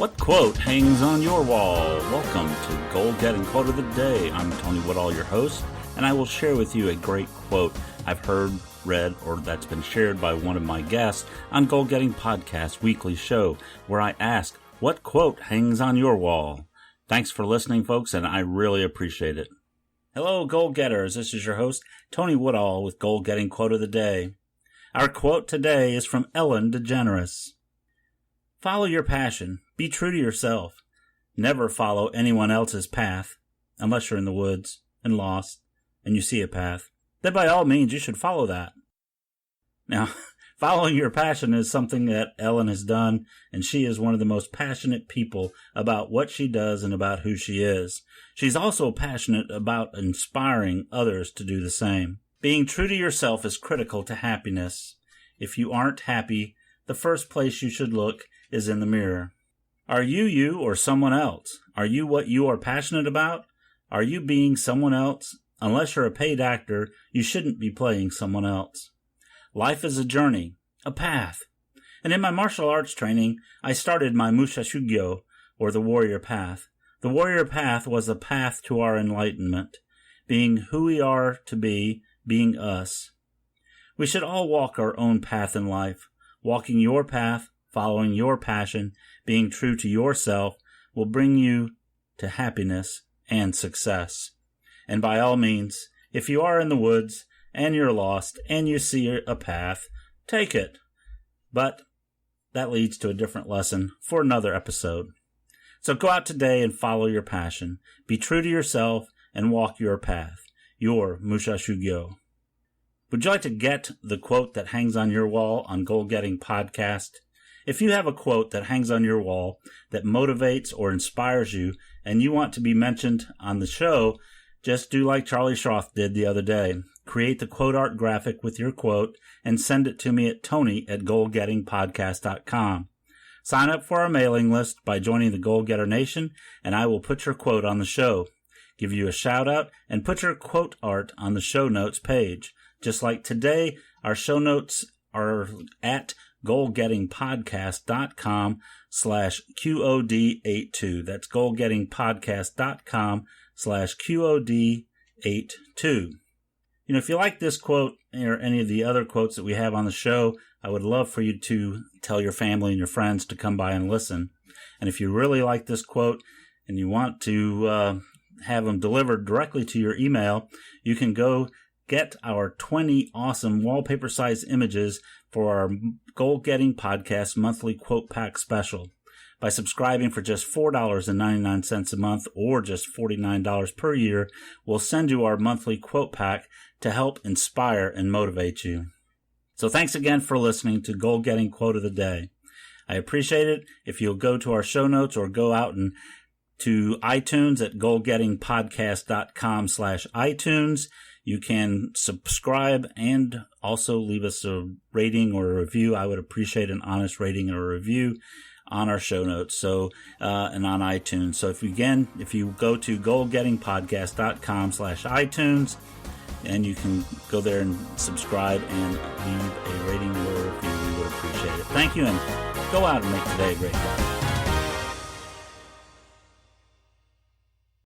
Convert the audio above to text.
What quote hangs on your wall? Welcome to Goal Getting Quote of the Day. I'm Tony Woodall, your host, and I will share with you a great quote I've heard, read, or that's been shared by one of my guests on Goal Getting Podcast weekly show, where I ask, what quote hangs on your wall? Thanks for listening, folks, and I really appreciate it. Hello, Goal Getters. This is your host, Tony Woodall, with Goal Getting Quote of the Day. Our quote today is from DeGeneres. Follow your passion. Be true to yourself. Never follow anyone else's path, unless you're in the woods and lost and you see a path. Then by all means, you should follow that. Now, following your passion is something that Ellen has done, and she is one of the most passionate people about what she does and about who she is. She's also passionate about inspiring others to do the same. Being true to yourself is critical to happiness. If you aren't happy, the first place you should look is in the mirror. Are you you or someone else? Are you what you are passionate about? Are you being someone else? Unless you're a paid actor, you shouldn't be playing someone else. Life is a journey, a path. And in my martial arts training, I started my Musha, or the warrior path. The warrior path was a path to our enlightenment, being who we are to be, being us. We should all walk our own path in life. Walking your path, following your passion, being true to yourself will bring you to happiness and success. And by all means, if you are in the woods and you're lost and you see a path, take it. But that leads to a different lesson for another episode. So go out today and follow your passion. Be true to yourself and walk your path. Your Musha. Would you like to get the quote that hangs on your wall on Goal Getting Podcast? If you have a quote that hangs on your wall that motivates or inspires you and you want to be mentioned on the show, just do like Charlie Schroth did the other day. Create the quote art graphic with your quote and send it to me at tony@goalgettingpodcast.com. Sign up for our mailing list by joining the Goal Getter Nation, and I will put your quote on the show, give you a shout out, and put your quote art on the show notes page. Just like today, our show notes are at goalgettingpodcast.com/QOD-082. That's goalgettingpodcast.com/QOD-082. If you like this quote or any of the other quotes that we have on the show, I would love for you to tell your family and your friends to come by and listen. And if you really like this quote and you want to have them delivered directly to your email, you can go get our 20 awesome wallpaper-sized images for our Goal Getting Podcast monthly quote pack special. By subscribing for just $4.99 a month or just $49 per year, we'll send you our monthly quote pack to help inspire and motivate you. So thanks again for listening to Goal Getting Quote of the Day. I appreciate it if you'll go to our show notes or go out and to iTunes at goalgettingpodcast.com/iTunes. You can subscribe and also leave us a rating or a review. I would appreciate an honest rating or a review on our show notes. And on iTunes. So if you go to goalgettingpodcast.com/iTunes, and you can go there and subscribe and leave a rating or a review, we would appreciate it. Thank you, and go out and make today a great day.